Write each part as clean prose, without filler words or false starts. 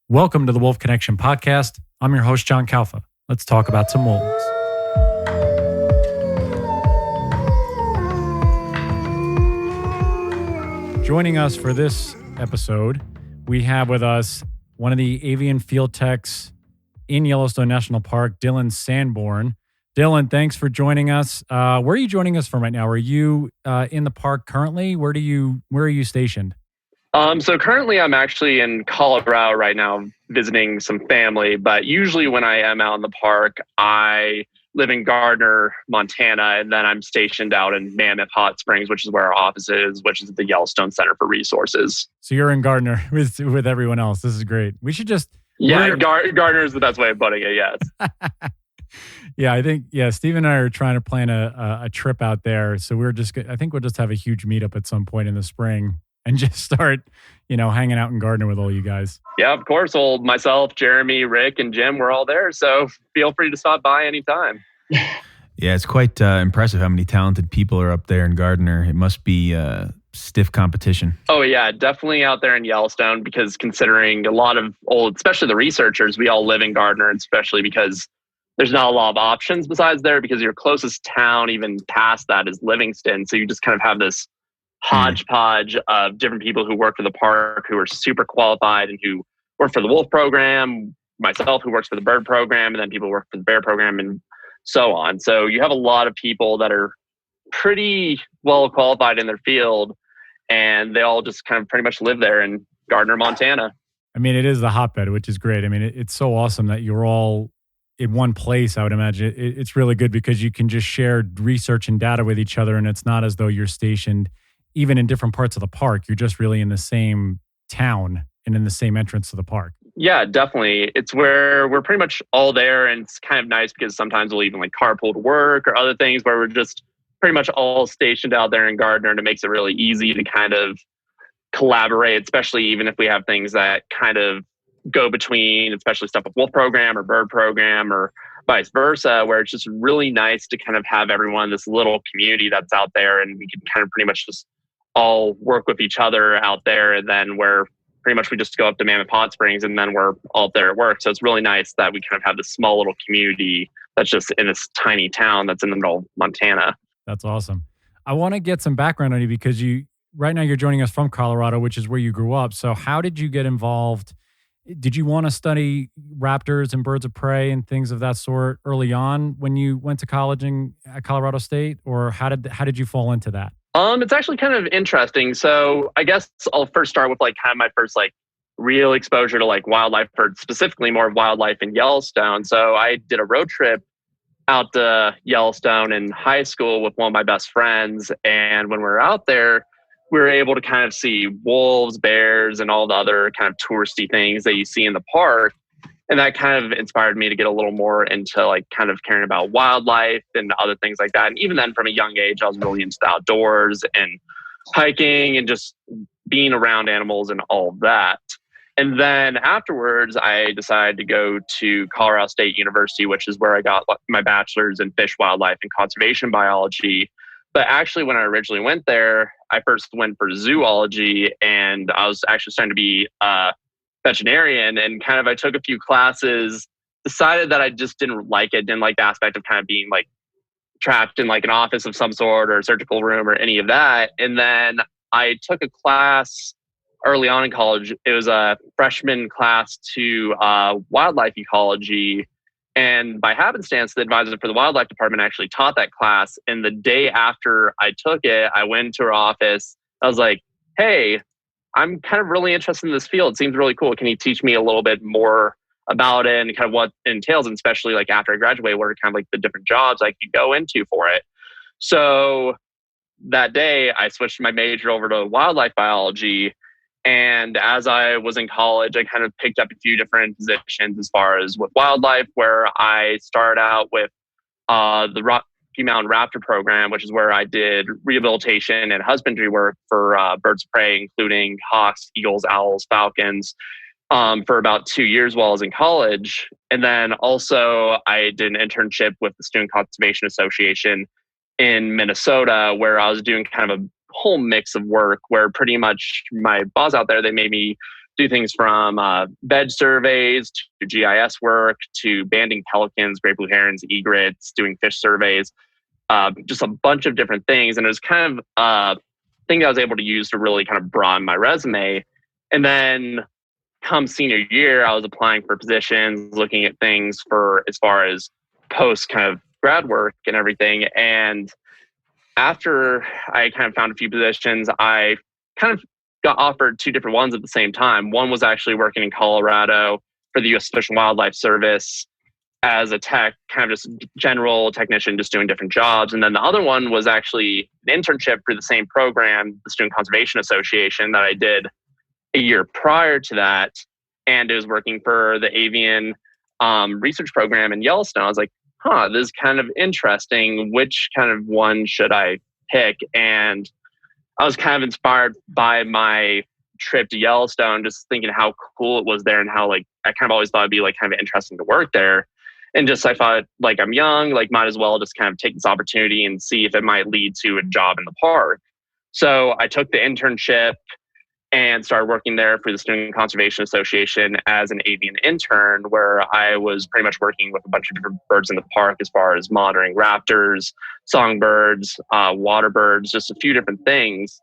Welcome to the Wolf Connection podcast. I'm your host, John Kalfa. Let's talk about some wolves. Joining us for this episode, we have with us one of the avian field techs in Yellowstone National Park, Dylan Sanborn. Dylan, thanks for joining us. Where are you joining us from right now? Are you in the park currently? Where are you stationed? So currently I'm actually in Colorado right now visiting some family, but usually when I am out in the park, I live in Gardner, Montana, and then I'm stationed out in Mammoth Hot Springs, which is where our office is, which is the Yellowstone Center for Resources. So you're in Gardner with everyone else. This is great. We should just... Yeah, Gardner is the best way of putting it, yes. Yeah, I think, Steve and I are trying to plan a trip out there. So I think we'll just have a huge meetup at some point in the spring and just start, hanging out in Gardner with all you guys. Yeah, of course. Well, myself, Jeremy, Rick, and Jim, we're all there. So feel free to stop by anytime. Yeah, it's quite impressive how many talented people are up there in Gardner. It must be stiff competition. Oh, yeah, definitely out there in Yellowstone, because considering a lot of especially the researchers, we all live in Gardner, especially because there's not a lot of options besides there, because your closest town even past that is Livingston. So you just kind of have this hodgepodge of different people who work for the park, who are super qualified and who work for the wolf program, myself who works for the bird program, and then people who work for the bear program and so on. So you have a lot of people that are pretty well qualified in their field, and they all just kind of pretty much live there in Gardner, Montana. I mean, it is the hotbed, which is great. I mean, it's so awesome that you're all in one place. I would imagine it's really good because you can just share research and data with each other, and it's not as though you're stationed even in different parts of the park. You're just really in the same town and in the same entrance to the park. Yeah, definitely. It's where we're pretty much all there, and it's kind of nice because sometimes we'll even like carpool to work or other things where we're just pretty much all stationed out there in Gardner, and it makes it really easy to kind of collaborate, especially even if we have things that kind of go between, especially stuff with wolf program or bird program or vice versa, where it's just really nice to kind of have everyone, this little community that's out there, and we can kind of pretty much just all work with each other out there. And then where pretty much we just go up to Mammoth Hot Springs and then we're all there at work. So it's really nice that we kind of have this small little community that's just in this tiny town that's in the middle of Montana. That's awesome. I want to get some background on you because right now you're joining us from Colorado, which is where you grew up. So how did you get involved? Did you want to study raptors and birds of prey and things of that sort early on when you went to college at Colorado State, or how did you fall into that? It's actually kind of interesting. So I guess I'll first start with like kind of my first like real exposure to like wildlife, or specifically more of wildlife in Yellowstone. So I did a road trip out to Yellowstone in high school with one of my best friends, and when we were out there, we were able to kind of see wolves, bears, and all the other kind of touristy things that you see in the park. And that kind of inspired me to get a little more into like kind of caring about wildlife and other things like that. And even then from a young age, I was really into the outdoors and hiking and just being around animals and all of that. And then afterwards, I decided to go to Colorado State University, which is where I got my bachelor's in fish, wildlife, and conservation biology. But actually, when I originally went there, I first went for zoology, and I was actually starting to be a veterinarian, and kind of I took a few classes, decided that I just didn't like it, didn't like the aspect of kind of being like trapped in like an office of some sort or a surgical room or any of that. And then I took a class early on in college. It was a freshman class to wildlife ecology. And by happenstance, the advisor for the wildlife department actually taught that class. And the day after I took it, I went to her office. I was like, hey, I'm kind of really interested in this field. It seems really cool. Can you teach me a little bit more about it and kind of what it entails? And especially like after I graduated, what are kind of like the different jobs I could go into for it? So that day I switched my major over to wildlife biology. And as I was in college, I kind of picked up a few different positions as far as with wildlife, where I started out with the Rocky Mountain Raptor program, which is where I did rehabilitation and husbandry work for birds of prey, including hawks, eagles, owls, falcons, for about 2 years while I was in college. And then also I did an internship with the Student Conservation Association in Minnesota, where I was doing kind of a whole mix of work, where pretty much my boss out there, they made me do things from veg surveys to GIS work to banding pelicans, great blue herons, egrets, doing fish surveys, just a bunch of different things. And it was kind of a thing I was able to use to really kind of broaden my resume. And then come senior year, I was applying for positions, looking at things for as far as post kind of grad work and everything. And after I kind of found a few positions, I kind of got offered two different ones at the same time. One was actually working in Colorado for the U.S. Fish and Wildlife Service as a tech, kind of just general technician, just doing different jobs. And then the other one was actually an internship for the same program, the Student Conservation Association, that I did a year prior to that. And it was working for the Avian research program in Yellowstone. I was like, this is kind of interesting. Which kind of one should I pick? And I was kind of inspired by my trip to Yellowstone, just thinking how cool it was there and how like I kind of always thought it'd be like kind of interesting to work there. And just I thought like I'm young, like might as well just kind of take this opportunity and see if it might lead to a job in the park. So I took the internship and started working there for the Student Conservation Association as an avian intern, where I was pretty much working with a bunch of different birds in the park as far as monitoring raptors, songbirds, water birds, just a few different things.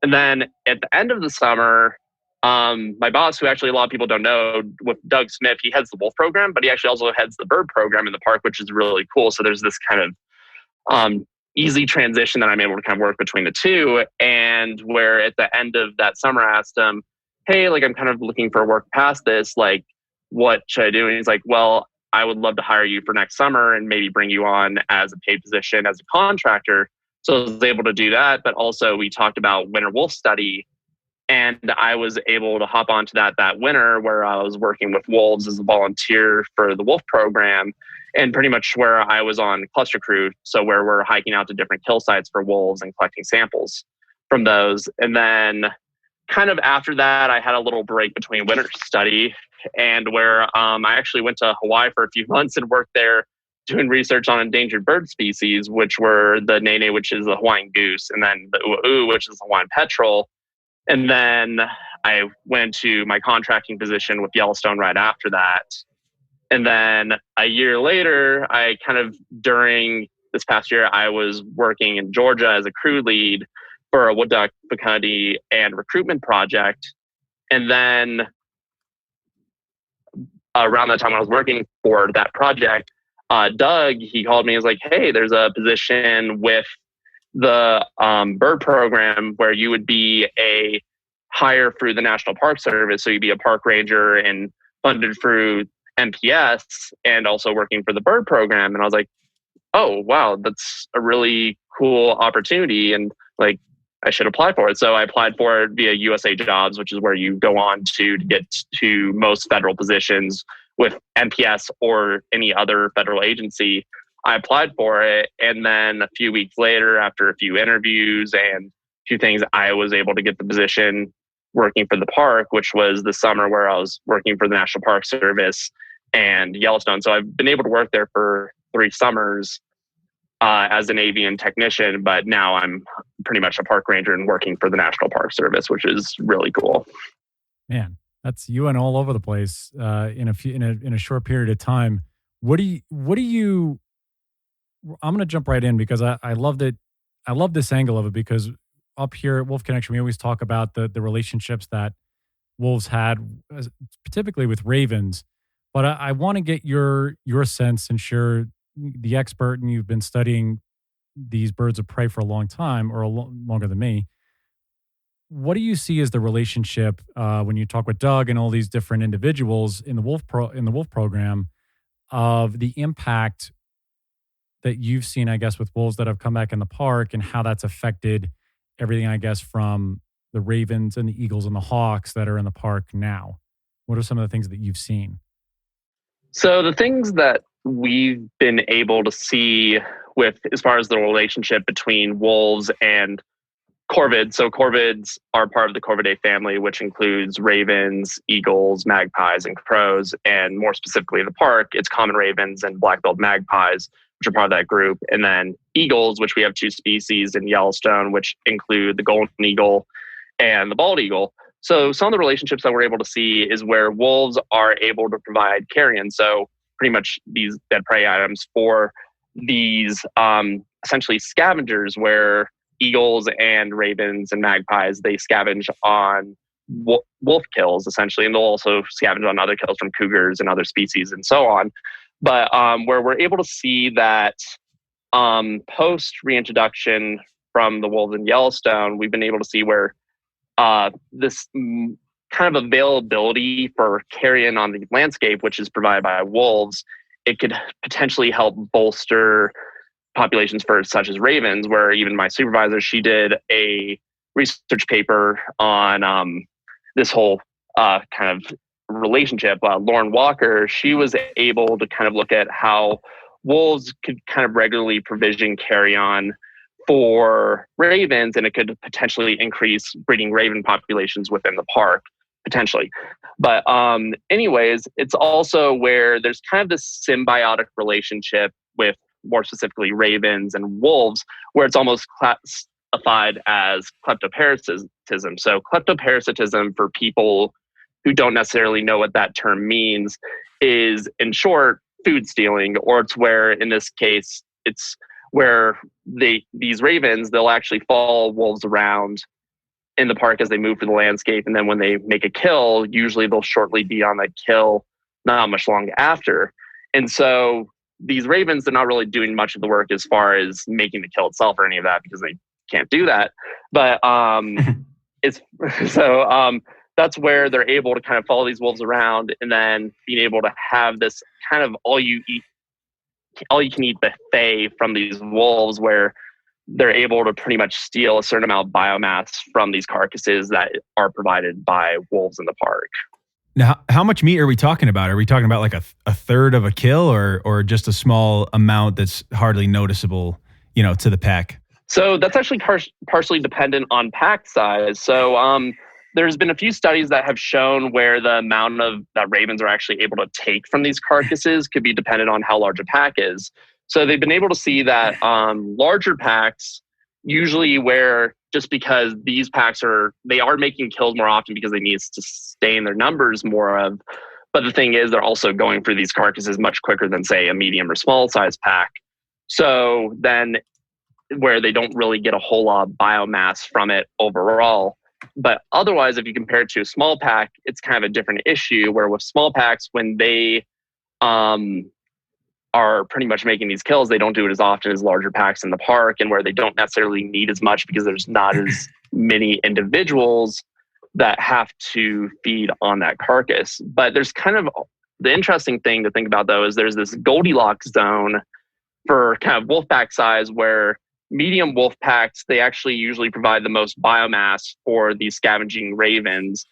And then at the end of the summer, my boss, who actually a lot of people don't know, with Doug Smith, he heads the wolf program, but he actually also heads the bird program in the park, which is really cool. So there's this kind of easy transition that I'm able to kind of work between the two. And where at the end of that summer, I asked him, hey, like I'm kind of looking for work past this, like what should I do? And he's like, well, I would love to hire you for next summer and maybe bring you on as a paid position as a contractor. So I was able to do that. But also we talked about winter wolf study. And I was able to hop onto that winter, where I was working with wolves as a volunteer for the wolf program, and pretty much where I was on cluster crew. So where we're hiking out to different kill sites for wolves and collecting samples from those. And then kind of after that, I had a little break between winter study, and where I actually went to Hawaii for a few months and worked there doing research on endangered bird species, which were the nene, which is the Hawaiian goose, and then the u'u, which is the Hawaiian petrel. And then I went to my contracting position with Yellowstone right after that. And then a year later, I kind of, during this past year, I was working in Georgia as a crew lead for a wood duck fecundity and recruitment project. And then around that time I was working for that project, Doug, he called me and was like, hey, there's a position with the bird program where you would be a hire through the National Park Service. So you'd be a park ranger and funded through NPS and also working for the bird program. And I was like, oh, wow, that's a really cool opportunity. And like, I should apply for it. So I applied for it via USA Jobs, which is where you go on to get to most federal positions with NPS or any other federal agency. I applied for it. And then a few weeks later, after a few interviews and a few things, I was able to get the position working for the park, which was the summer where I was working for the National Park Service and Yellowstone. So I've been able to work there for 3 summers as an avian technician, but now I'm pretty much a park ranger and working for the National Park Service, which is really cool. Man, that's you and all over the place in a short period of time. What do you I'm going to jump right in because I love that. I love this angle of it because up here at Wolf Connection, we always talk about the relationships that wolves had, typically with ravens. But I want to get your sense, and share the expert, and you've been studying these birds of prey for a long time, or longer than me. What do you see as the relationship when you talk with Doug and all these different individuals in the wolf program of the impact that you've seen, I guess, with wolves that have come back in the park, and how that's affected everything, I guess, from the ravens and the eagles and the hawks that are in the park now? What are some of the things that you've seen? So the things that we've been able to see with, as far as the relationship between wolves and corvids. So corvids are part of the Corvidae family, which includes ravens, eagles, magpies, and crows. And more specifically in the park, it's common ravens and black-billed magpies, which are part of that group. And then eagles, which we have 2 species in Yellowstone, which include the golden eagle and the bald eagle. So some of the relationships that we're able to see is where wolves are able to provide carrion. So pretty much these dead prey items for these essentially scavengers, where eagles and ravens and magpies, they scavenge on wolf kills essentially, and they'll also scavenge on other kills from cougars and other species and so on. But where we're able to see that post reintroduction from the wolves in Yellowstone, we've been able to see where this kind of availability for carrion on the landscape, which is provided by wolves, it could potentially help bolster populations for such as ravens, where even my supervisor, she did a research paper on this whole kind of relationship. Lauren Walker, she was able to kind of look at how wolves could kind of regularly provision carrion for ravens, and it could potentially increase breeding raven populations within the park, potentially. But anyways, it's also where there's kind of this symbiotic relationship with, more specifically, ravens and wolves, where it's almost classified as kleptoparasitism. So kleptoparasitism, for people who don't necessarily know what that term means, is, in short, food stealing, or it's where, in this case, it's where these ravens, they'll actually follow wolves around in the park as they move through the landscape. And then when they make a kill, usually they'll shortly be on that kill not much long after. And so these ravens, they're not really doing much of the work as far as making the kill itself or any of that, because they can't do that. But it's so that's where they're able to kind of follow these wolves around, and then being able to have this kind of all you can eat buffet from these wolves, where they're able to pretty much steal a certain amount of biomass from these carcasses that are provided by wolves in the park. Now, how much meat are we talking about? Are we talking about like a third of a kill, or just a small amount that's hardly noticeable, to the pack? So that's actually partially dependent on pack size. So there's been a few studies that have shown where the amount of that ravens are actually able to take from these carcasses could be dependent on how large a pack is. So they've been able to see that larger packs, usually, where just because these packs are making kills more often because they need to sustain their numbers more of. But the thing is, they're also going through these carcasses much quicker than, say, a medium or small size pack. So then, where they don't really get a whole lot of biomass from it overall. But otherwise, if you compare it to a small pack, it's kind of a different issue, where with small packs, when they are pretty much making these kills, they don't do it as often as larger packs in the park, and where they don't necessarily need as much because there's not as many individuals that have to feed on that carcass. But there's kind of the interesting thing to think about, though, is there's this Goldilocks zone for kind of wolf pack size, where medium wolf packs, they actually usually provide the most biomass for these scavenging ravens,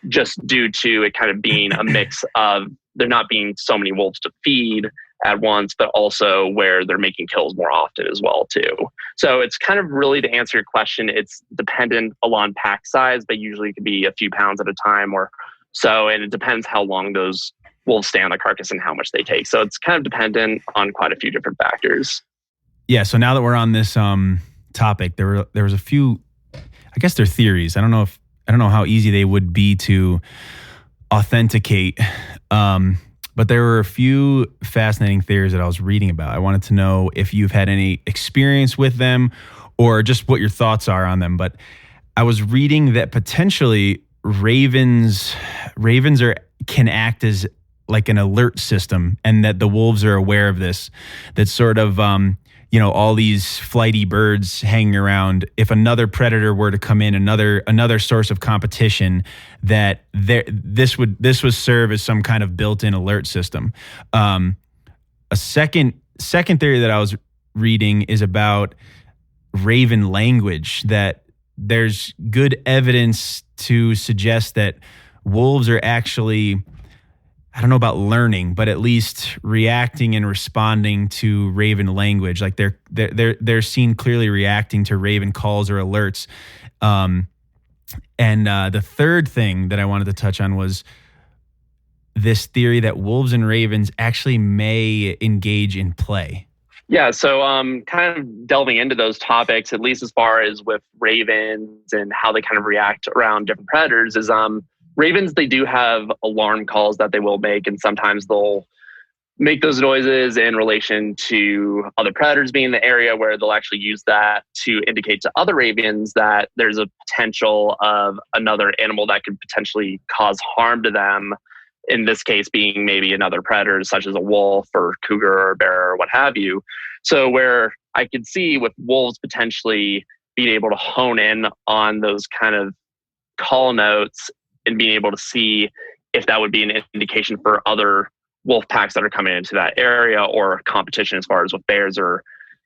just due to it kind of being a mix of there not being so many wolves to feed at once, but also where they're making kills more often as well too. So it's kind of, really, to answer your question, it's dependent on pack size, but usually it could be a few pounds at a time or so, and it depends how long those wolves stay on the carcass and how much they take. So it's kind of dependent on quite a few different factors. Yeah. So now that we're on this topic, there was a few, I guess they're theories. I don't know how easy they would be to authenticate. But there were a few fascinating theories that I was reading about. I wanted to know if you've had any experience with them, or just what your thoughts are on them. But I was reading that potentially ravens can act as like an alert system, and that the wolves are aware of this. That sort of all these flighty birds hanging around, if another predator were to come in, another source of competition, that this would serve as some kind of built-in alert system. A second theory that I was reading is about raven language, that there's good evidence to suggest that wolves are actually, I don't know about learning, but at least reacting and responding to raven language. Like they're seen clearly reacting to raven calls or alerts. And the third thing that I wanted to touch on was this theory that wolves and ravens actually may engage in play. Yeah, so kind of delving into those topics, at least as far as with ravens and how they kind of react around different predators, is ravens, they do have alarm calls that they will make, and sometimes they'll make those noises in relation to other predators being in the area, where they'll actually use that to indicate to other ravens that there's a potential of another animal that could potentially cause harm to them. In this case, being maybe another predator, such as a wolf or cougar or bear or what have you. So, where I could see with wolves potentially being able to hone in on those kind of call notes and being able to see if that would be an indication for other wolf packs that are coming into that area, or competition as far as with bears or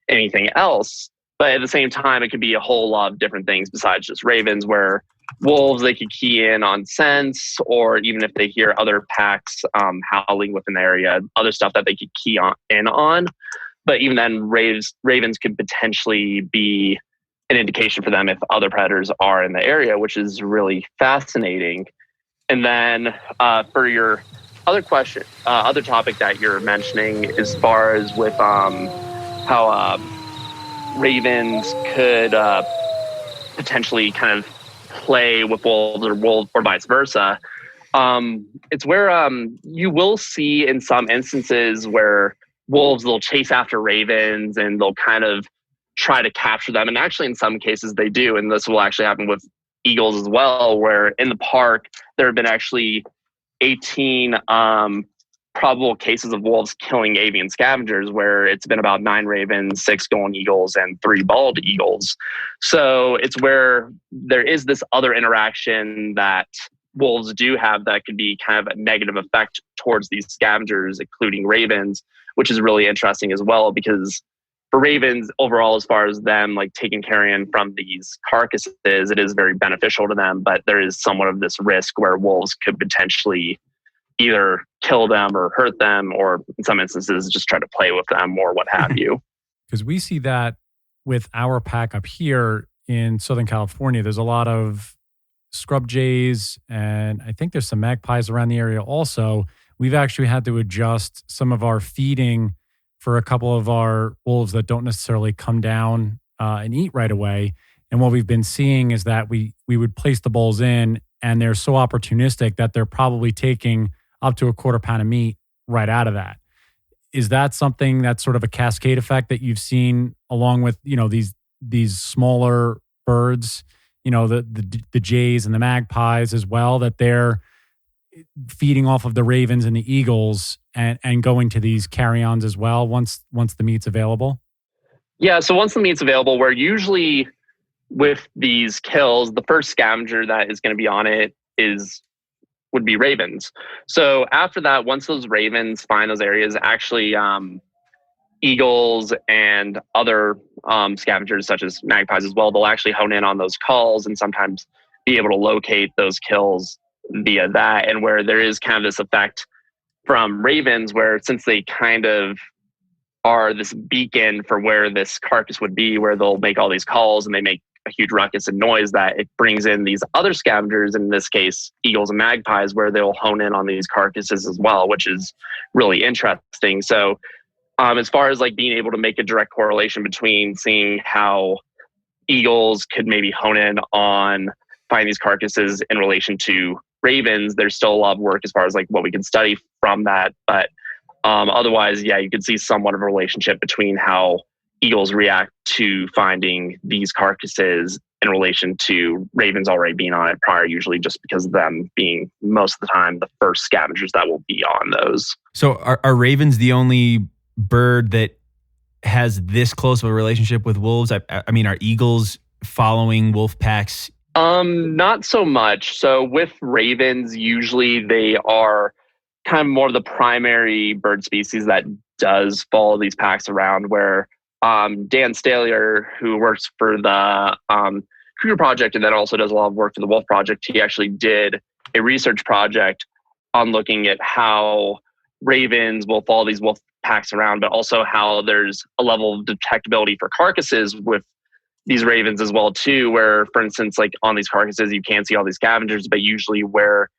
anything else. But at the same time, it could be a whole lot of different things besides just ravens, where wolves, they could key in on scents, or even if they hear other packs howling within the area, other stuff that they could in on. But even then, ravens could potentially be an indication for them if other predators are in the area, which is really fascinating. And then for your other question, other topic that you're mentioning, as far as with how ravens could potentially kind of play with wolves or vice versa. It's where you will see in some instances where wolves, they'll chase after ravens and they'll kind of try to capture them. And actually, in some cases, they do. And this will actually happen with eagles as well, where in the park, there have been actually 18 probable cases of wolves killing avian scavengers, where it's been about 9 ravens, 6 golden eagles, and 3 bald eagles. So it's where there is this other interaction that wolves do have that could be kind of a negative effect towards these scavengers, including ravens, which is really interesting as well, because for ravens overall, as far as them like taking carrion from these carcasses, it is very beneficial to them, but there is somewhat of this risk where wolves could potentially either kill them or hurt them, or in some instances just try to play with them or what have you. Because we see that with our pack up here in Southern California. There's a lot of scrub jays, and I think there's some magpies around the area also. We've actually had to adjust some of our feeding for a couple of our wolves that don't necessarily come down and eat right away. And what we've been seeing is that we would place the bowls in, and they're so opportunistic that they're probably taking up to a quarter pound of meat right out of that. Is that something that's sort of a cascade effect that you've seen along with, these smaller birds, the jays and the magpies as well, that they're feeding off of the ravens and the eagles and going to these carry-ons as well once the meat's available? Yeah, so once the meat's available, we're usually with these kills, the first scavenger that is going to be on it would be ravens. So after that, once those ravens find those areas, actually eagles and other scavengers such as magpies as well, they'll actually hone in on those calls and sometimes be able to locate those kills via that. And where there is kind of this effect from ravens, where since they kind of are this beacon for where this carcass would be, where they'll make all these calls and they make a huge ruckus and noise, that it brings in these other scavengers, in this case, eagles and magpies, where they'll hone in on these carcasses as well, which is really interesting. So as far as like being able to make a direct correlation between seeing how eagles could maybe hone in on finding these carcasses in relation to ravens, there's still a lot of work as far as like what we can study from that. But otherwise, yeah, you could see somewhat of a relationship between how eagles react to finding these carcasses in relation to ravens already being on it prior, usually just because of them being most of the time the first scavengers that will be on those. So are ravens the only bird that has this close of a relationship with wolves? I mean, are eagles following wolf packs? Not so much. So with ravens, usually they are kind of more of the primary bird species that does follow these packs around, where Dan Stallier, who works for the Cougar Project and then also does a lot of work for the Wolf Project, he actually did a research project on looking at how ravens will follow these wolf packs around, but also how there's a level of detectability for carcasses with these ravens as well too, where, for instance, like on these carcasses, you can't see all these scavengers, but usually where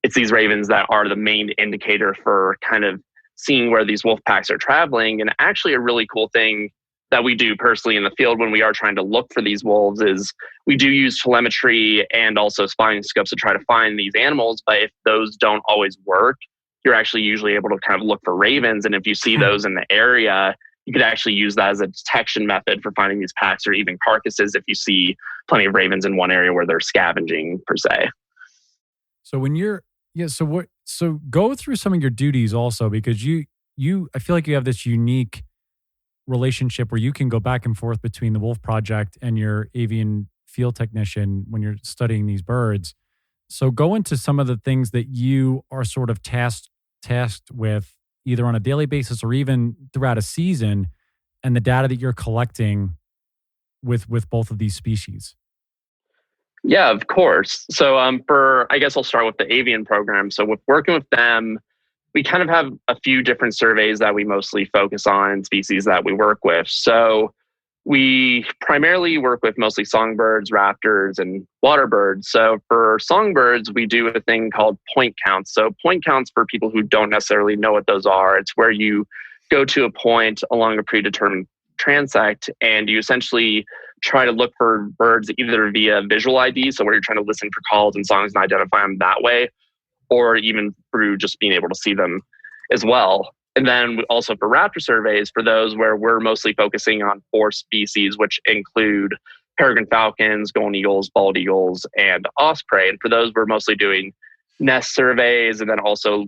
it's these ravens that are the main indicator for kind of seeing where these wolf packs are traveling. And actually a really cool thing that we do personally in the field when we are trying to look for these wolves is we do use telemetry and also spotting scopes to try to find these animals. But if those don't always work, you're actually usually able to kind of look for ravens. And if you see those in the area, you could actually use that as a detection method for finding these packs or even carcasses if you see plenty of ravens in one area where they're scavenging per se. So when you're, so go through some of your duties also, because I feel like you have this unique relationship where you can go back and forth between the Wolf Project and your avian field technician when you're studying these birds. So go into some of the things that you are sort of tasked with either on a daily basis or even throughout a season, and the data that you're collecting with both of these species. Yeah, of course. So I guess I'll start with the avian program. So with working with them, we kind of have a few different surveys that we mostly focus on and species that we work with. So we primarily work with mostly songbirds, raptors, and water birds. So for songbirds, we do a thing called point counts. So point counts, for people who don't necessarily know what those are, it's where you go to a point along a predetermined transect and you essentially try to look for birds either via visual ID, so where you're trying to listen for calls and songs and identify them that way, or even through just being able to see them as well. And then also for raptor surveys, for those where we're mostly focusing on 4 species, which include peregrine falcons, golden eagles, bald eagles, and osprey. And for those, we're mostly doing nest surveys and then also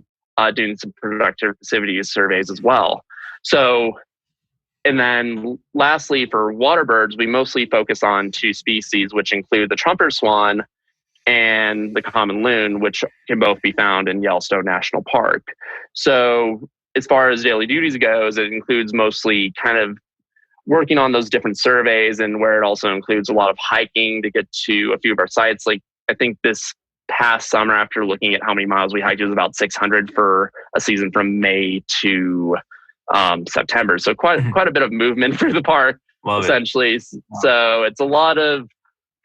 doing some productivity surveys as well. So, and then lastly, for water birds, we mostly focus on 2 species, which include the trumpeter swan and the common loon, which can both be found in Yellowstone National Park. So as far as daily duties goes, it includes mostly kind of working on those different surveys, and where it also includes a lot of hiking to get to a few of our sites. Like I think this past summer, after looking at how many miles we hiked, it was about 600 for a season from May to September. So quite a bit of movement through the park, essentially. Wow. So it's a lot of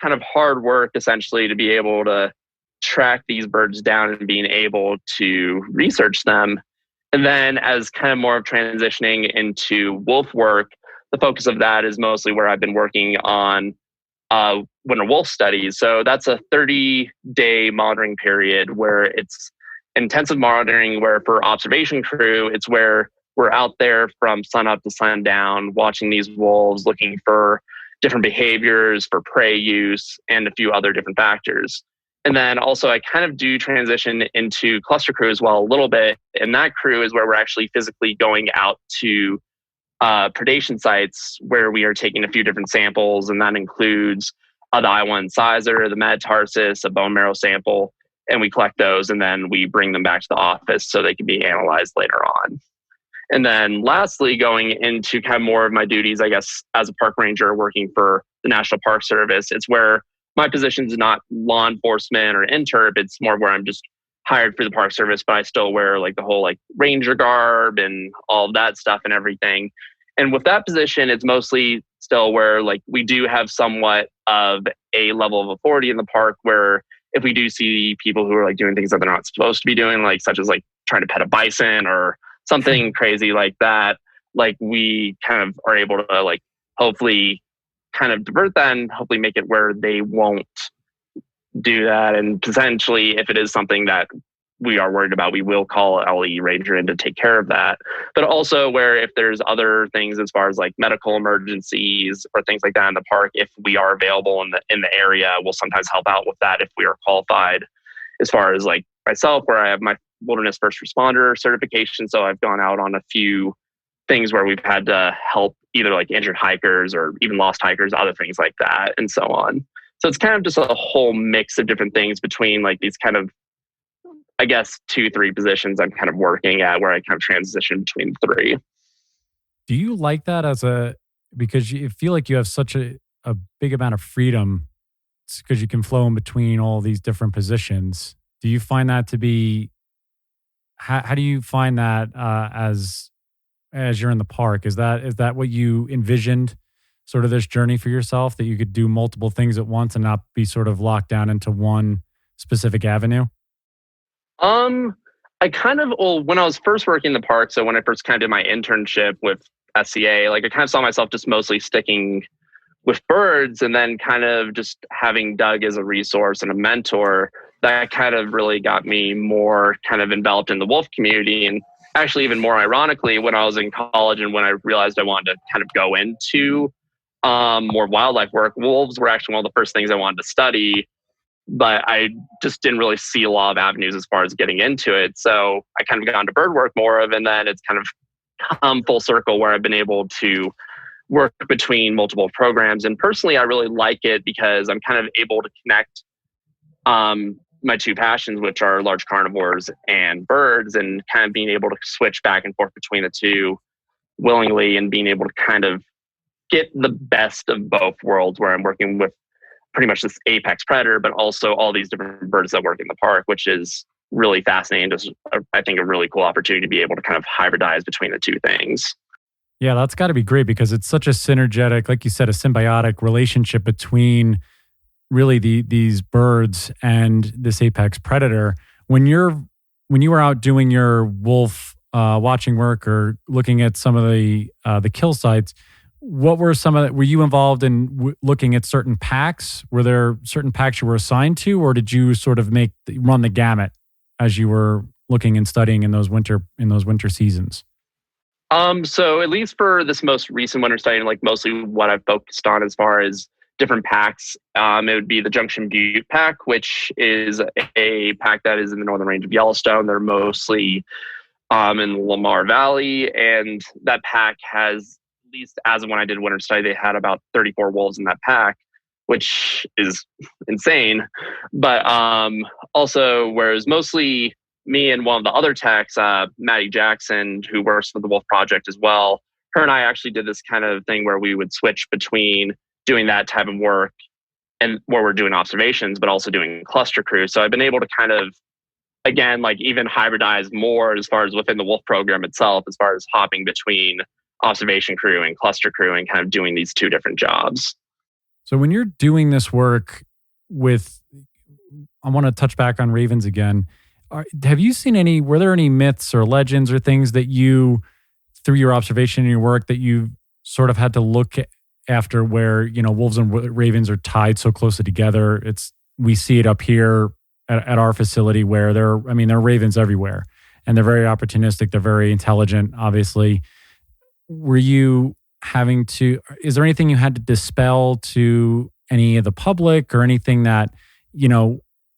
kind of hard work, essentially, to be able to track these birds down and being able to research them. And then as kind of more of transitioning into wolf work, the focus of that is mostly where I've been working on winter wolf studies. So that's a 30-day monitoring period where it's intensive monitoring, where for observation crew, it's where we're out there from sun up to sundown, watching these wolves, looking for different behaviors, for prey use, and a few other different factors. And then also I kind of do transition into cluster crew as well a little bit. And that crew is where we're actually physically going out to predation sites where we are taking a few different samples. And that includes the I1 incisor, the metatarsus, a bone marrow sample. And we collect those and then we bring them back to the office so they can be analyzed later on. And then lastly, going into kind of more of my duties, I guess, as a park ranger working for the National Park Service, it's where my position is not law enforcement or interp. It's more where I'm just hired for the Park Service, but I still wear like the whole like ranger garb and all of that stuff and everything. And with that position, it's mostly still where like we do have somewhat of a level of authority in the park, where if we do see people who are like doing things that they're not supposed to be doing, like such as like trying to pet a bison or something crazy like that, like we kind of are able to like hopefully kind of divert that and hopefully make it where they won't do that. And potentially, if it is something that we are worried about, we will call an LE ranger in to take care of that. But also where if there's other things as far as like medical emergencies or things like that in the park, if we are available in the area, we'll sometimes help out with that if we are qualified. As far as like myself, where I have my wilderness first responder certification, so I've gone out on a few things where we've had to help either like injured hikers or even lost hikers, other things like that, and so on. So it's kind of just a whole mix of different things between like these kind of, I guess, 2-3 positions I'm kind of working at, where I kind of transition between the 3. Do you like that because you feel like you have such a big amount of freedom because you can flow in between all these different positions? Do you find that to be, how do you find that as you're in the park? Is that what you envisioned, sort of this journey for yourself, that you could do multiple things at once and not be sort of locked down into one specific avenue? When I was first working in the park, so when I first kind of did my internship with SCA, like I kind of saw myself just mostly sticking with birds, and then kind of just having Doug as a resource and a mentor, that kind of really got me more kind of enveloped in the wolf community. And actually, even more ironically, when I was in college and when I realized I wanted to kind of go into more wildlife work, wolves were actually one of the first things I wanted to study, but I just didn't really see a lot of avenues as far as getting into it. So I kind of got into bird work more of, and then it's kind of come full circle where I've been able to work between multiple programs. And personally, I really like it because I'm kind of able to connect my two passions, which are large carnivores and birds, and kind of being able to switch back and forth between the two willingly, and being able to kind of get the best of both worlds, where I'm working with pretty much this apex predator, but also all these different birds that work in the park, which is really fascinating. Just, I think, a really cool opportunity to be able to kind of hybridize between the two things. Yeah, that's got to be great because it's such a synergetic, like you said, a symbiotic relationship between really these birds and this apex predator. When you were out doing your wolf watching work or looking at some of the kill sites, what were some of that? Were you involved in looking at certain packs? Were there certain packs you were assigned to, or did you sort of run the gamut as you were looking and studying in those winter seasons? So at least for this most recent winter study, like mostly what I've focused on as far as different packs, it would be the Junction Butte pack, which is a pack that is in the northern range of Yellowstone. They're mostly in the Lamar Valley, and that pack has, at least as of when I did winter study, they had about 34 wolves in that pack, which is insane. But also, whereas mostly me and one of the other techs, Maddie Jackson, who works for the Wolf Project as well, her and I actually did this kind of thing where we would switch between doing that type of work and where we're doing observations, but also doing cluster crew. So I've been able to kind of, again, like even hybridize more as far as within the Wolf program itself, as far as hopping between observation crew and cluster crew and kind of doing these two different jobs. So when you're doing this work with, I want to touch back on ravens again. Have you seen were there any myths or legends or things that you, through your observation and your work, that you sort of had to look after where, wolves and ravens are tied so closely together? We see it up here at our facility where there are ravens everywhere and they're very opportunistic. They're very intelligent, obviously. Is there anything you had to dispel to any of the public or anything that,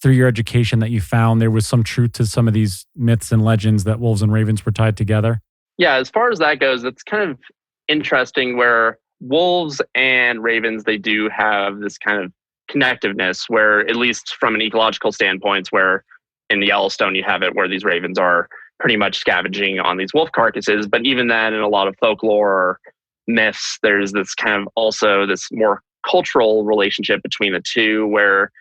through your education that you found there was some truth to some of these myths and legends that wolves and ravens were tied together? Yeah, as far as that goes, it's kind of interesting where wolves and ravens, they do have this kind of connectiveness where, at least from an ecological standpoint, where in Yellowstone you have it where these ravens are pretty much scavenging on these wolf carcasses. But even then, in a lot of folklore or myths, there's this kind of also this more cultural relationship between the two where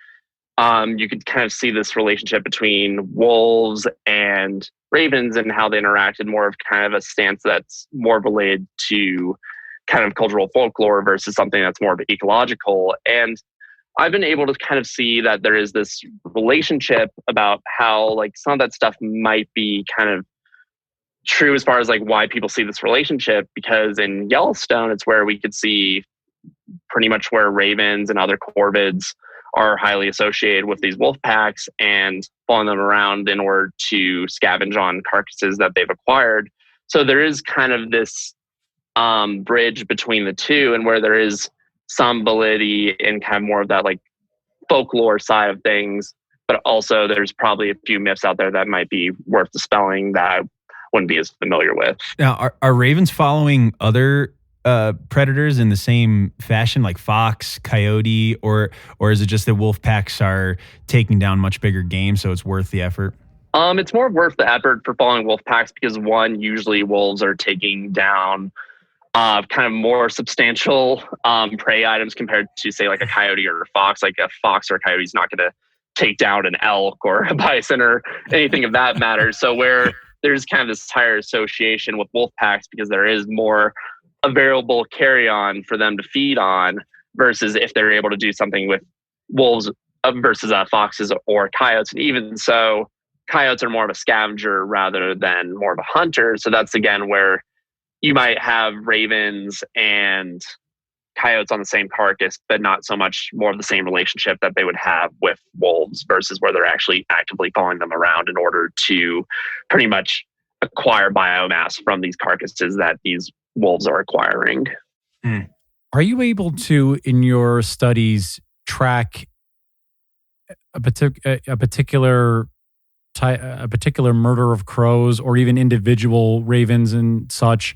you could kind of see this relationship between wolves and ravens and how they interacted, more of kind of a stance that's more related to kind of cultural folklore versus something that's more of ecological. And I've been able to kind of see that there is this relationship about how like some of that stuff might be kind of true as far as like why people see this relationship, because in Yellowstone, it's where we could see pretty much where ravens and other corvids are highly associated with these wolf packs and following them around in order to scavenge on carcasses that they've acquired. So there is kind of this bridge between the two, and where there is some validity in kind of more of that like folklore side of things, but also there's probably a few myths out there that might be worth dispelling that I wouldn't be as familiar with. Now, are ravens following other predators in the same fashion, like fox, coyote, or is it just that wolf packs are taking down much bigger game, so it's worth the effort? It's more worth the effort for following wolf packs because, one, usually wolves are taking down kind of more substantial prey items compared to, say, like a coyote or a fox. Like a fox or a coyote is not going to take down an elk or a bison or anything of that matter. So where there's kind of this higher association with wolf packs because there is more available carry-on for them to feed on versus if they're able to do something with wolves versus foxes or coyotes. And even so, coyotes are more of a scavenger rather than more of a hunter. So that's again where you might have ravens and coyotes on the same carcass, but not so much more of the same relationship that they would have with wolves versus where they're actually actively following them around in order to pretty much acquire biomass from these carcasses that these wolves are acquiring. Are you able to, in your studies, track a particular murder of crows or even individual ravens and such,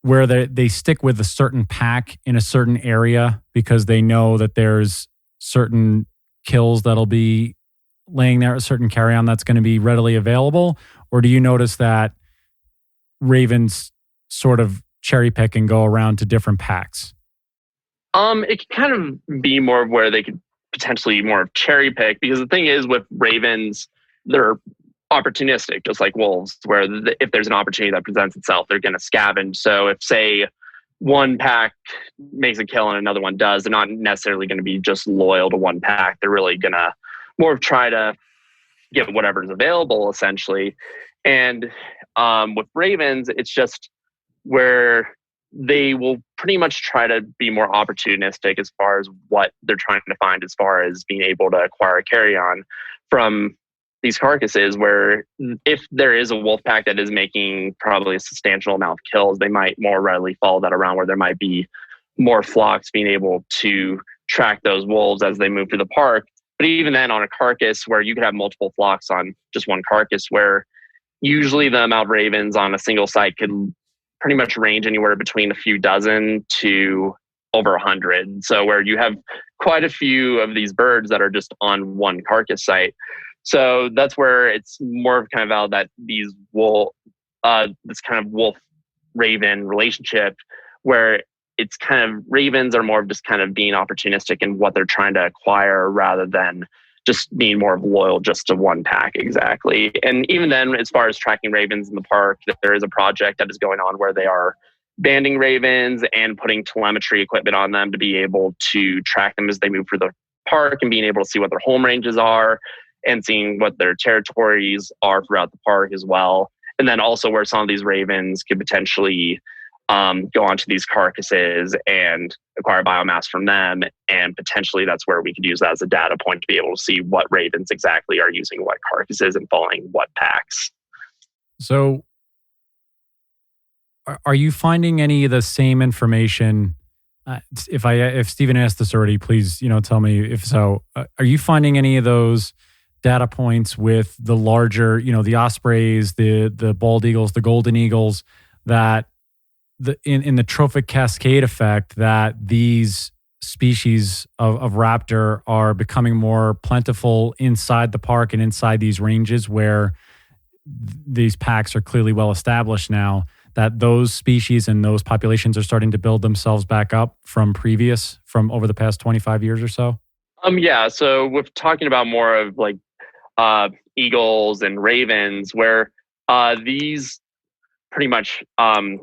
where they stick with a certain pack in a certain area because they know that there's certain kills that'll be laying there, a certain carrion that's going to be readily available? Or do you notice that ravens sort of cherry pick and go around to different packs? It can kind of be more of where they could potentially more of cherry pick, because the thing is with ravens, they're opportunistic, just like wolves, where if there's an opportunity that presents itself, they're going to scavenge. So if, say, one pack makes a kill and another one does, they're not necessarily going to be just loyal to one pack. They're really going to more of try to get whatever's available, essentially. And with ravens, it's just where they will pretty much try to be more opportunistic as far as what they're trying to find, as far as being able to acquire a carrion from these carcasses, where if there is a wolf pack that is making probably a substantial amount of kills, they might more readily follow that around, where there might be more flocks being able to track those wolves as they move through the park. But even then, on a carcass where you could have multiple flocks on just one carcass, where usually the amount of ravens on a single site could pretty much range anywhere between a few dozen to over 100. So where you have quite a few of these birds that are just on one carcass site. So that's where it's more of kind of how that these this kind of wolf raven relationship, where it's kind of ravens are more of just kind of being opportunistic in what they're trying to acquire rather than just being more of loyal just to one pack. Exactly. And even then, as far as tracking ravens in the park, there is a project that is going on where they are banding ravens and putting telemetry equipment on them to be able to track them as they move through the park, and being able to see what their home ranges are and seeing what their territories are throughout the park as well. And then also where some of these ravens could potentially go onto these carcasses and acquire biomass from them. And potentially that's where we could use that as a data point to be able to see what ravens exactly are using what carcasses and following what packs. So are you finding any of the same information? If Stephen asked this already, please, tell me if so. Are you finding any of those data points with the larger, the ospreys, the bald eagles, the golden eagles, that in the trophic cascade effect, that these species of raptor are becoming more plentiful inside the park and inside these ranges where these packs are clearly well established now, that those species and those populations are starting to build themselves back up from over the past 25 years or so? Yeah. So we're talking about more of like eagles and ravens, where these pretty much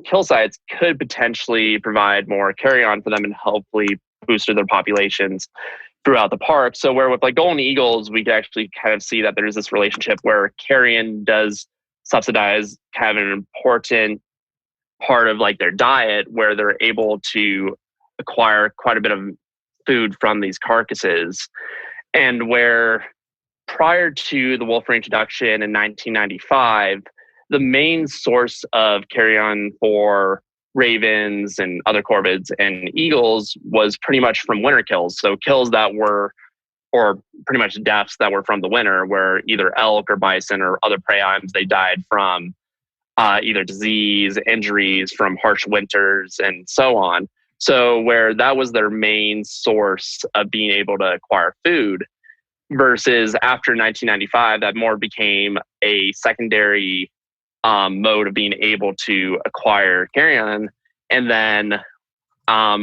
kill sites could potentially provide more carrion for them and hopefully boost their populations throughout the park. So where with like golden eagles, we can actually kind of see that there's this relationship where carrion does subsidize kind of an important part of like their diet, where they're able to acquire quite a bit of food from these carcasses. And where prior to the wolf reintroduction in 1995, the main source of carrion for ravens and other corvids and eagles was pretty much from winter kills. So kills that were, or pretty much deaths that were from the winter, where either elk or bison or other prey items, they died from either disease, injuries from harsh winters, and so on. So where that was their main source of being able to acquire food, versus after 1995, that more became a secondary mode of being able to acquire carrion. And then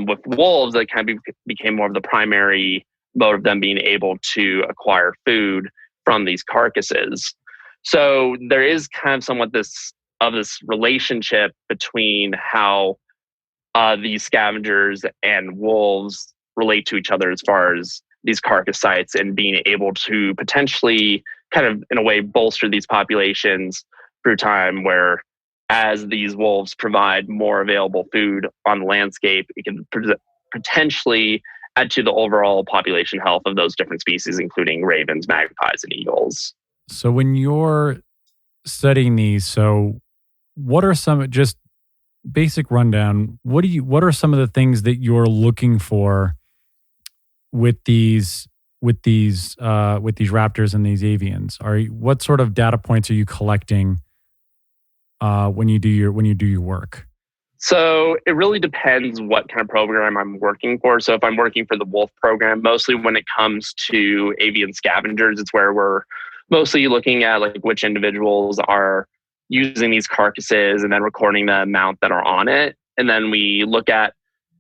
with wolves, it kind of became more of the primary mode of them being able to acquire food from these carcasses. So there is kind of somewhat this relationship between how these scavengers and wolves relate to each other as far as these carcass sites, and being able to potentially kind of in a way bolster these populations through time, where as these wolves provide more available food on the landscape, it can potentially add to the overall population health of those different species, including ravens, magpies, and eagles. So when you're studying these, so what are some, just basic rundown, what are some of the things that you're looking for with these raptors and these avians? What sort of data points are you collecting when you do your work? So it really depends what kind of program I'm working for. So if I'm working for the wolf program, mostly when it comes to avian scavengers, it's where we're mostly looking at like which individuals are using these carcasses and then recording the amount that are on it. And then we look at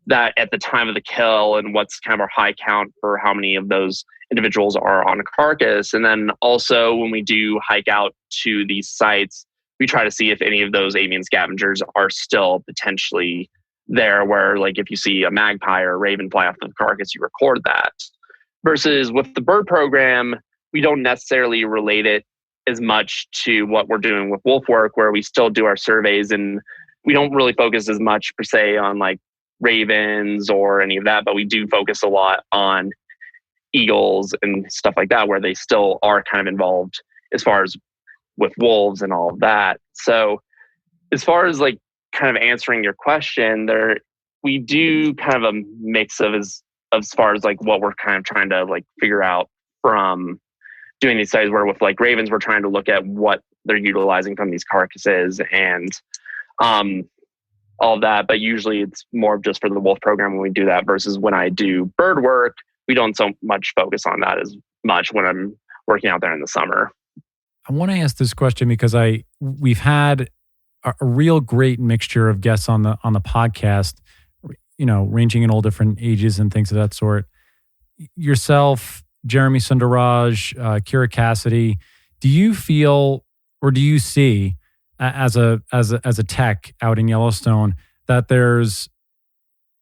that at the time of the kill and what's kind of our high count for how many of those individuals are on a carcass. And then also when we do hike out to these sites, we try to see if any of those avian scavengers are still potentially there, where like if you see a magpie or a raven fly off the carcass, you record that. Versus with the bird program, we don't necessarily relate it as much to what we're doing with wolf work, where we still do our surveys and we don't really focus as much per se on like ravens or any of that, but we do focus a lot on eagles and stuff like that, where they still are kind of involved as far as with wolves and all of that. So as far as like kind of answering your question there, we do kind of a mix of as far as like what we're kind of trying to like figure out from doing these studies, where with like ravens, we're trying to look at what they're utilizing from these carcasses and all of that. But usually it's more just for the wolf program when we do that, versus when I do bird work, we don't so much focus on that as much when I'm working out there in the summer. I want to ask this question because we've had a real great mixture of guests on the podcast, ranging in all different ages and things of that sort. Yourself, Jeremy Sundaraj, Kira Cassidy, do you feel or do you see as a tech out in Yellowstone that there's,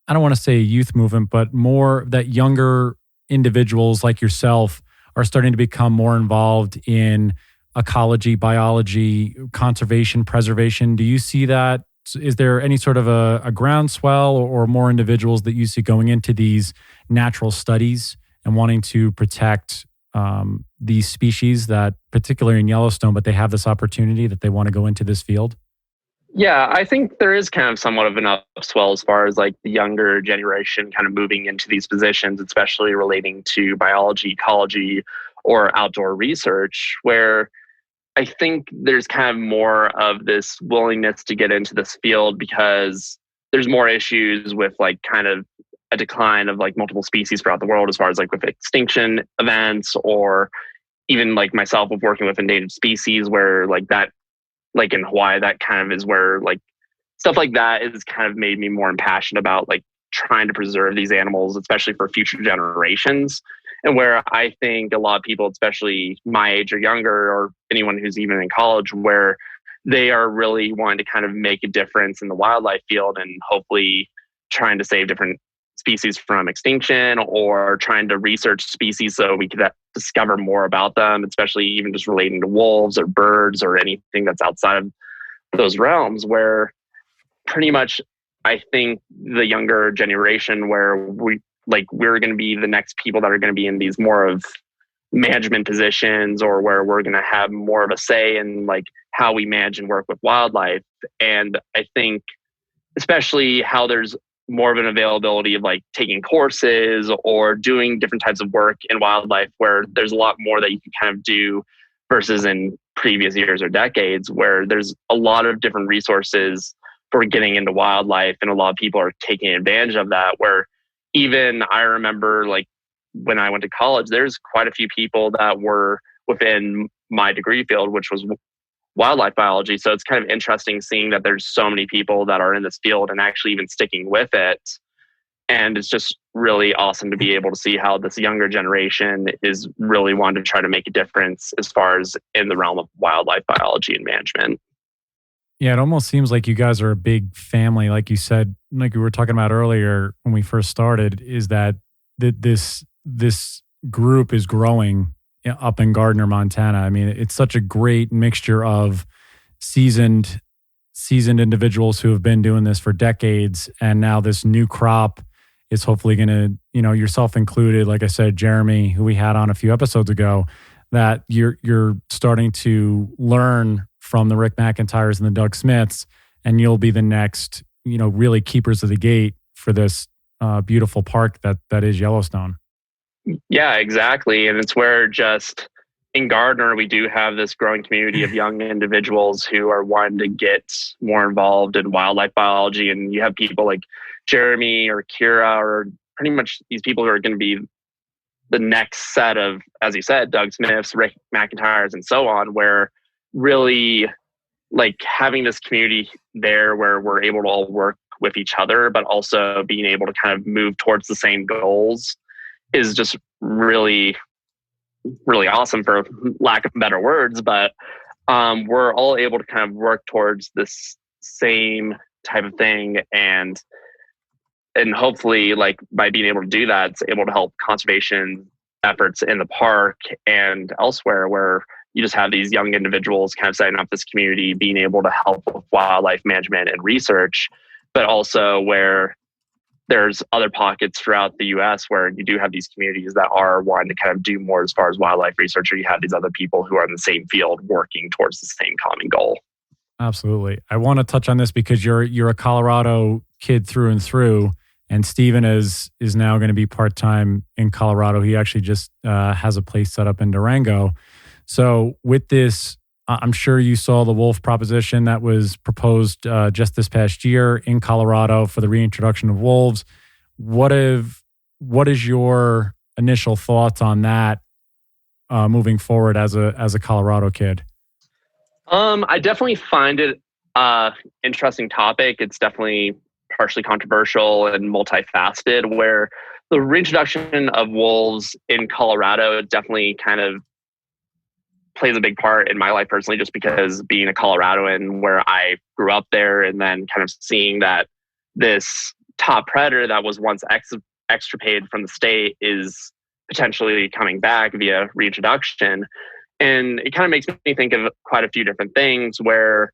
I don't want to say a youth movement, but more that younger individuals like yourself are starting to become more involved in ecology, biology, conservation, preservation? Do you see that? Is there any sort of a groundswell or more individuals that you see going into these natural studies and wanting to protect these species that, particularly in Yellowstone, but they have this opportunity that they want to go into this field? Yeah, I think there is kind of somewhat of an upswell as far as like the younger generation kind of moving into these positions, especially relating to biology, ecology, or outdoor research, where I think there's kind of more of this willingness to get into this field because there's more issues with like kind of a decline of like multiple species throughout the world, as far as like with extinction events, or even like myself with working with endangered species, where like that, like in Hawaii, that kind of is where like stuff like that is kind of made me more impassioned about like trying to preserve these animals, especially for future generations. And where I think a lot of people, especially my age or younger, or anyone who's even in college, where they are really wanting to kind of make a difference in the wildlife field and hopefully trying to save different species from extinction, or trying to research species so we could discover more about them, especially even just relating to wolves or birds or anything that's outside of those realms, where pretty much I think the younger generation, where we're going to be the next people that are going to be in these more of management positions, or where we're going to have more of a say in like how we manage and work with wildlife. And I think especially how there's more of an availability of like taking courses or doing different types of work in wildlife, where there's a lot more that you can kind of do versus in previous years or decades, where there's a lot of different resources for getting into wildlife. And a lot of people are taking advantage of that, where even I remember like when I went to college, there's quite a few people that were within my degree field, which was wildlife biology. So it's kind of interesting seeing that there's so many people that are in this field and actually even sticking with it. And it's just really awesome to be able to see how this younger generation is really wanting to try to make a difference as far as in the realm of wildlife biology and management. Yeah, it almost seems like you guys are a big family. Like you said, like we were talking about earlier when we first started, is that this group is growing up in Gardner, Montana. I mean, it's such a great mixture of seasoned individuals who have been doing this for decades, and now this new crop is hopefully going to, yourself included, like I said, Jeremy, who we had on a few episodes ago, that you're starting to learn from the Rick McIntyres and the Doug Smiths, and you'll be the next, really keepers of the gate for this beautiful park that is Yellowstone. Yeah, exactly. And it's where just in Gardner, we do have this growing community of young individuals who are wanting to get more involved in wildlife biology. And you have people like Jeremy or Kira, or pretty much these people who are going to be the next set of, as you said, Doug Smiths, Rick McIntyres, and so on, where really like having this community there where we're able to all work with each other, but also being able to kind of move towards the same goals is just really, really awesome, for lack of better words. But we're all able to kind of work towards this same type of thing, and hopefully, like, by being able to do that, it's able to help conservation efforts in the park and elsewhere, where you just have these young individuals kind of setting up this community, being able to help with wildlife management and research, but also where there's other pockets throughout the U.S. where you do have these communities that are wanting to kind of do more as far as wildlife research, or you have these other people who are in the same field working towards the same common goal. Absolutely. I want to touch on this because you're a Colorado kid through and through, and Steven is now going to be part-time in Colorado. He actually just has a place set up in Durango. So with this, I'm sure you saw the wolf proposition that was proposed just this past year in Colorado for the reintroduction of wolves. What is your initial thoughts on that moving forward as a Colorado kid? I definitely find it interesting topic. It's definitely partially controversial and multifaceted, where the reintroduction of wolves in Colorado definitely kind of plays a big part in my life personally, just because being a Coloradoan, where I grew up there, and then kind of seeing that this top predator that was once extirpated from the state is potentially coming back via reintroduction. And it kind of makes me think of quite a few different things, where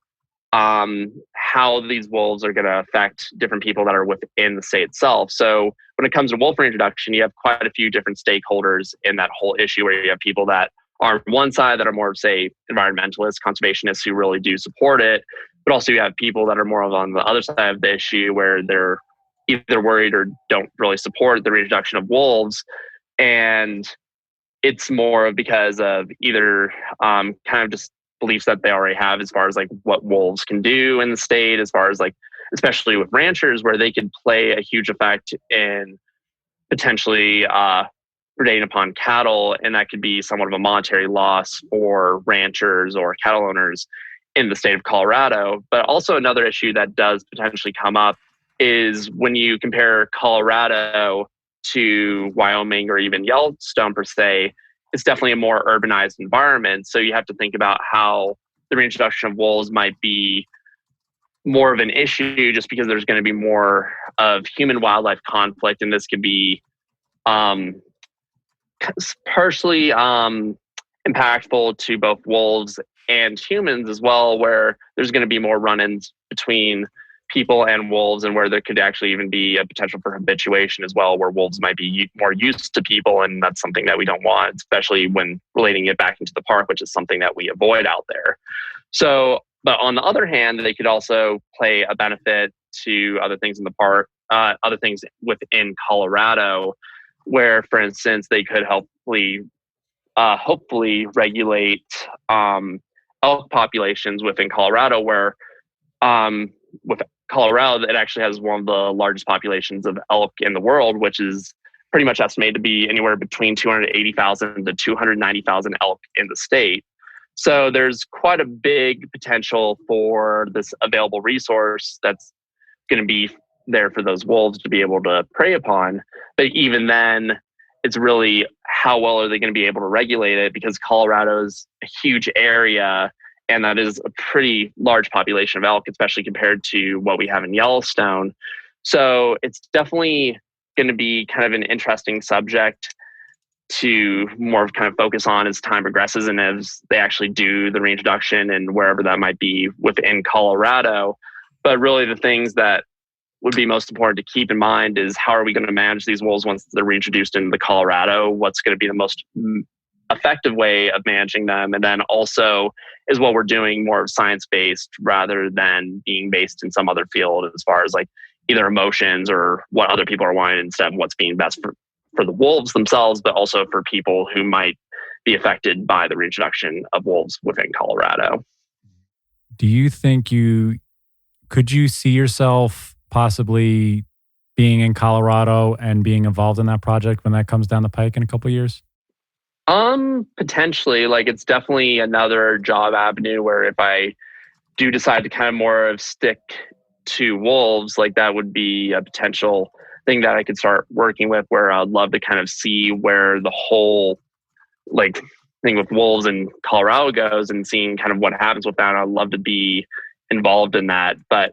how these wolves are going to affect different people that are within the state itself. So when it comes to wolf reintroduction, you have quite a few different stakeholders in that whole issue, where you have people that are on one side that are more of, say, environmentalists, conservationists who really do support it. But also you have people that are more on the other side of the issue, where they're either worried or don't really support the reintroduction of wolves. And it's more because of either kind of just beliefs that they already have as far as like what wolves can do in the state, as far as like, especially with ranchers, where they can play a huge effect in potentially predating upon cattle, and that could be somewhat of a monetary loss for ranchers or cattle owners in the state of Colorado. But also another issue that does potentially come up is when you compare Colorado to Wyoming or even Yellowstone per se, it's definitely a more urbanized environment. So you have to think about how the reintroduction of wolves might be more of an issue, just because there's going to be more of human wildlife conflict, and this could be partially impactful to both wolves and humans as well, where there's going to be more run-ins between people and wolves, and where there could actually even be a potential for habituation as well, where wolves might be more used to people, and that's something that we don't want, especially when relating it back into the park, which is something that we avoid out there. So, but on the other hand, they could also play a benefit to other things in the park, other things within Colorado, where, for instance, they could hopefully regulate elk populations within Colorado, where with Colorado, it actually has one of the largest populations of elk in the world, which is pretty much estimated to be anywhere between 280,000 to 290,000 elk in the state. So there's quite a big potential for this available resource that's going to be there for those wolves to be able to prey upon. But even then, it's really how well are they going to be able to regulate it, because Colorado is a huge area, and that is a pretty large population of elk, especially compared to what we have in Yellowstone. So it's definitely going to be kind of an interesting subject. to more of kind of focus on as time progresses and as they actually do the reintroduction and wherever that might be within Colorado. But really the things that would be most important to keep in mind is how are we going to manage these wolves once they're reintroduced into the Colorado? What's going to be the most effective way of managing them? And then also is what we're doing more science-based rather than being based in some other field as far as like either emotions or what other people are wanting instead of what's being best for the wolves themselves, but also for people who might be affected by the reintroduction of wolves within Colorado. Do you think could you see yourself possibly being in Colorado and being involved in that project when that comes down the pike in a couple of years? Potentially. Like it's definitely another job avenue where if I do decide to kind of more of stick to wolves, like that would be a potential thing that I could start working with, where I'd love to kind of see where the whole like thing with wolves in Colorado goes and seeing kind of what happens with that. I'd love to be involved in that. But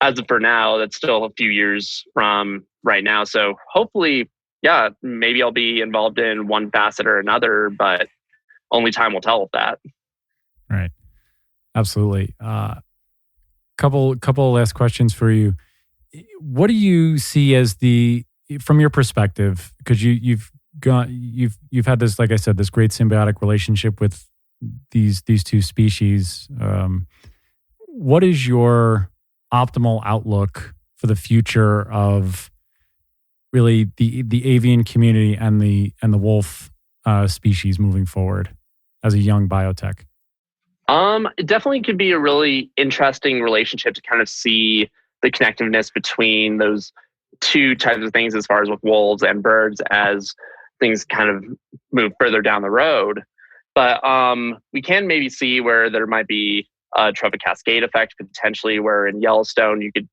as of for now, that's still a few years from right now. So hopefully, yeah, maybe I'll be involved in one facet or another, but only time will tell with that. Right. Absolutely. Couple of last questions for you. What do you see as from your perspective, because you've had this, like I said, this great symbiotic relationship with these two species. What is your optimal outlook for the future of really the avian community and the wolf species moving forward as a young biotech? It definitely could be a really interesting relationship to kind of see the connectiveness between those two types of things as far as with wolves and birds as things kind of move further down the road. But we can maybe see where there might be a trophic cascade effect potentially, where in Yellowstone you could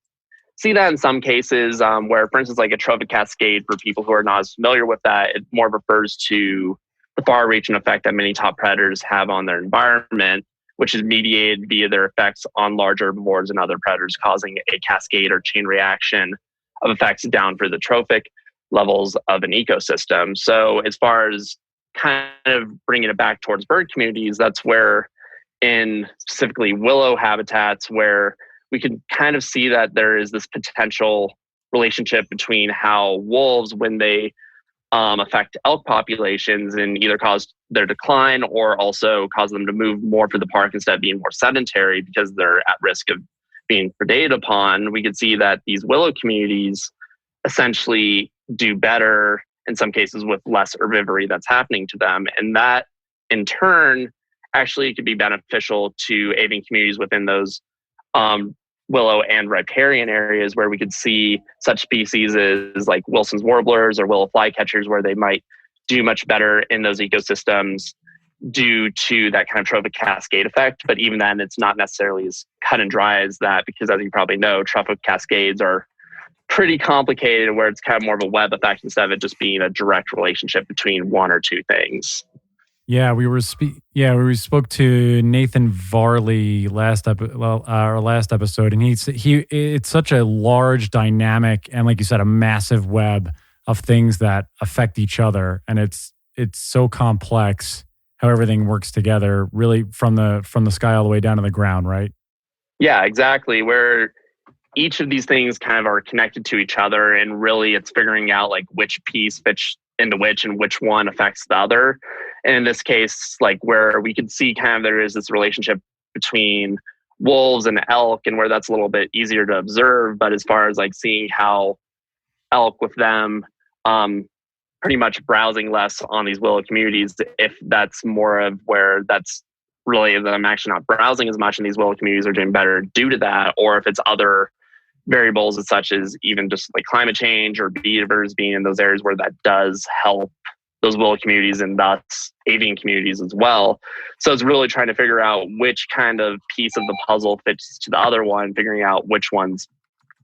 see that in some cases where, for instance, like a trophic cascade, for people who are not as familiar with that, it more refers to the far-reaching effect that many top predators have on their environment, which is mediated via their effects on larger herbivores and other predators, causing a cascade or chain reaction of effects down for the trophic levels of an ecosystem. So as far as kind of bringing it back towards bird communities, that's where in specifically willow habitats, where we can kind of see that there is this potential relationship between how wolves, when they affect elk populations and either cause their decline or also cause them to move more for the park instead of being more sedentary because they're at risk of being predated upon, we could see that these willow communities essentially do better in some cases with less herbivory that's happening to them. And that in turn actually could be beneficial to avian communities within those willow and riparian areas, where we could see such species as like Wilson's warblers or willow flycatchers, where they might do much better in those ecosystems due to that kind of trophic cascade effect. But even then, it's not necessarily as cut and dry as that, because as you probably know, trophic cascades are pretty complicated, where it's kind of more of a web effect instead of it just being a direct relationship between one or two things. Yeah, we spoke to Nathan Varley our last episode, and it's such a large dynamic and, like you said, a massive web of things that affect each other, and it's so complex how everything works together, really from the sky all the way down to the ground, right? Yeah, exactly. Where each of these things kind of are connected to each other, and really it's figuring out like which piece fits into which and which one affects the other. And in this case, like where we could see kind of there is this relationship between wolves and elk, and where that's a little bit easier to observe. But as far as like seeing how elk with them pretty much browsing less on these willow communities, if that's more of where that's really them actually not browsing as much and these willow communities are doing better due to that, or if it's other variables as such as even just like climate change or beavers being in those areas where that does help those willow communities and thus avian communities as well. So it's really trying to figure out which kind of piece of the puzzle fits to the other one, figuring out which one's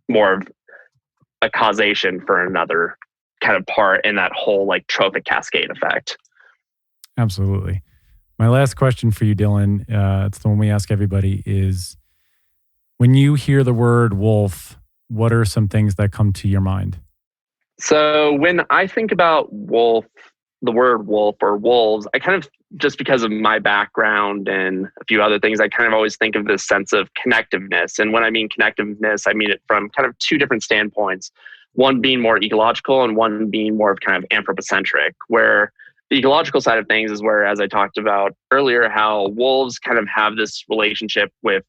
more of a causation for another kind of part in that whole like trophic cascade effect. Absolutely. My last question for you, Dylan, it's the one we ask everybody, is when you hear the word wolf, what are some things that come to your mind? So when I think about wolf, the word wolf or wolves, I kind of, just because of my background and a few other things, I kind of always think of this sense of connectiveness. And when I mean connectiveness, I mean it from kind of two different standpoints. One being more ecological and one being more of kind of anthropocentric, where the ecological side of things is where, as I talked about earlier, how wolves kind of have this relationship with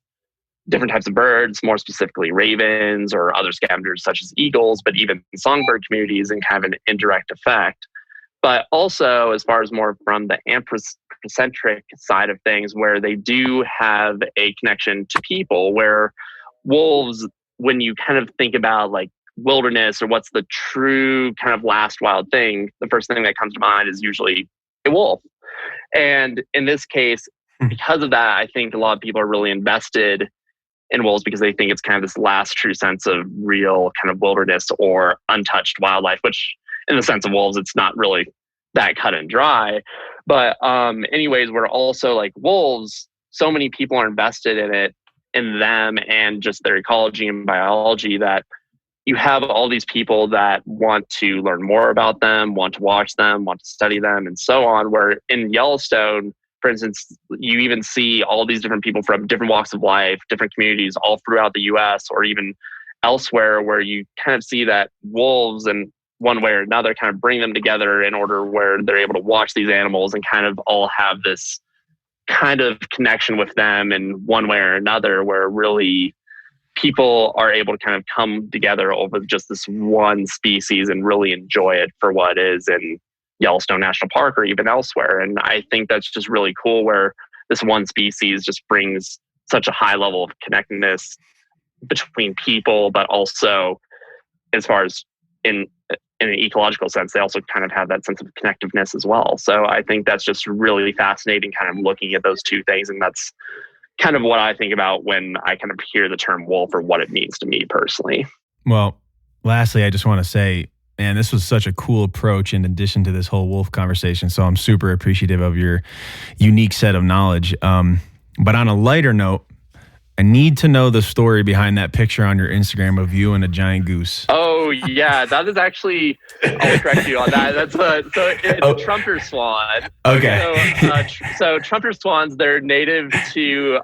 different types of birds, more specifically ravens or other scavengers such as eagles, but even songbird communities, and kind of an indirect effect. But also, as far as more from the anthropocentric side of things, where they do have a connection to people, where wolves, when you kind of think about like wilderness or what's the true kind of last wild thing, the first thing that comes to mind is usually a wolf. And in this case, because of that, I think a lot of people are really invested in wolves because they think it's kind of this last true sense of real kind of wilderness or untouched wildlife, which in the sense of wolves, it's not really that cut and dry. But anyways, we're also like wolves, so many people are invested in it, in them and just their ecology and biology, that you have all these people that want to learn more about them, want to watch them, want to study them, and so on. Where in Yellowstone, for instance, you even see all these different people from different walks of life, different communities all throughout the US or even elsewhere, where you kind of see that wolves, and one way or another, kind of bring them together in order where they're able to watch these animals and kind of all have this kind of connection with them in one way or another, where really people are able to kind of come together over just this one species and really enjoy it for what it is in Yellowstone National Park or even elsewhere. And I think that's just really cool, where this one species just brings such a high level of connectedness between people, but also as far as in an ecological sense, they also kind of have that sense of connectiveness as well. So I think that's just really fascinating, kind of looking at those two things. And that's kind of what I think about when I kind of hear the term wolf or what it means to me personally. Well, lastly, I just want to say, man, this was such a cool approach in addition to this whole wolf conversation. So I'm super appreciative of your unique set of knowledge. But on a lighter note, I need to know the story behind that picture on your Instagram of you and a giant goose. Oh, yeah. That is actually, I'll correct you on that. It's a trumpeter swan. Okay. So trumpeter swans, they're native to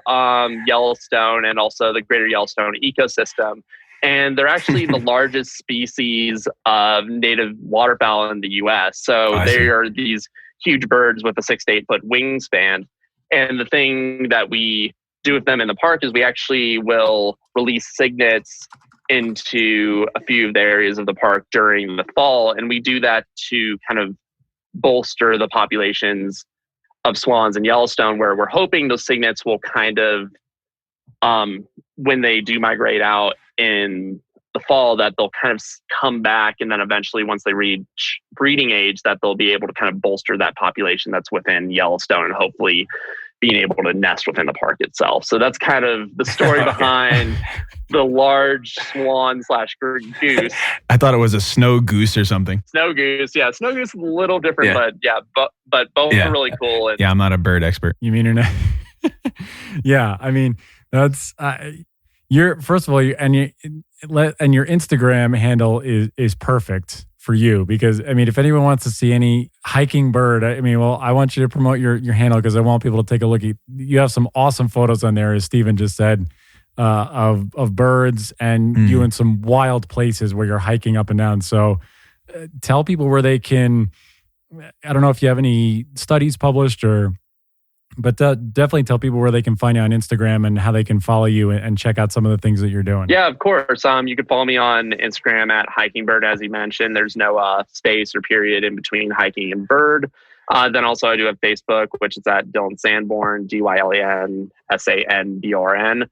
Yellowstone and also the greater Yellowstone ecosystem. And they're actually the largest species of native waterfowl in the U.S. So they are these huge birds with a 6 to 8 foot wingspan. And the thing that we do with them in the park is we actually will release cygnets into a few of the areas of the park during the fall. And we do that to kind of bolster the populations of swans in Yellowstone, where we're hoping those cygnets will kind of, when they do migrate out in the fall, that they'll kind of come back. And then eventually, once they reach breeding age, that they'll be able to kind of bolster that population that's within Yellowstone and hopefully being able to nest within the park itself. So that's kind of the story behind the large swan / goose. I thought it was a snow goose or something. Snow goose. Yeah. Snow goose is a little different, but both are really cool. And I'm not a bird expert. You mean you're not? Yeah. I mean, that's, first of all, and your Instagram handle is perfect for you, because I mean, if anyone wants to see any hiking bird, I want you to promote your handle, because I want people to take a look. You have some awesome photos on there, as Steven just said, of birds and you in some wild places where you're hiking up and down. So tell people where they can, I don't know if you have any studies published but definitely tell people where they can find you on Instagram and how they can follow you and check out some of the things that you're doing. Yeah, of course. You can follow me on Instagram at hikingbird, as you mentioned. There's no space or period in between hiking and bird. Then also I do have Facebook, which is at Dylan Sanborn, DYLAN SANBRN.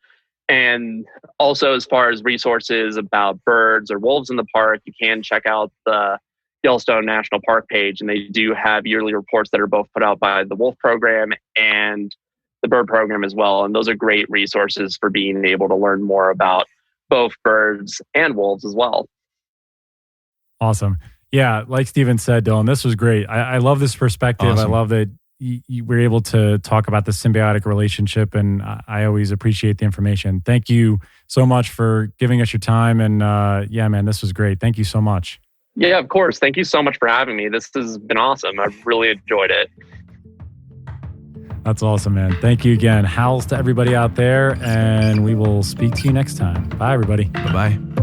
And also, as far as resources about birds or wolves in the park, you can check out the Yellowstone National Park page, and they do have yearly reports that are both put out by the wolf program and the bird program as well. And those are great resources for being able to learn more about both birds and wolves as well. Awesome. Yeah, like Steven said, Dylan, this was great. I love this perspective. Awesome. I love that you were able to talk about the symbiotic relationship, and I always appreciate the information. Thank you so much for giving us your time. And man, this was great. Thank you so much. Yeah, of course. Thank you so much for having me. This has been awesome. I've really enjoyed it. That's awesome, man. Thank you again. Howls to everybody out there, and we will speak to you next time. Bye, everybody. Bye-bye.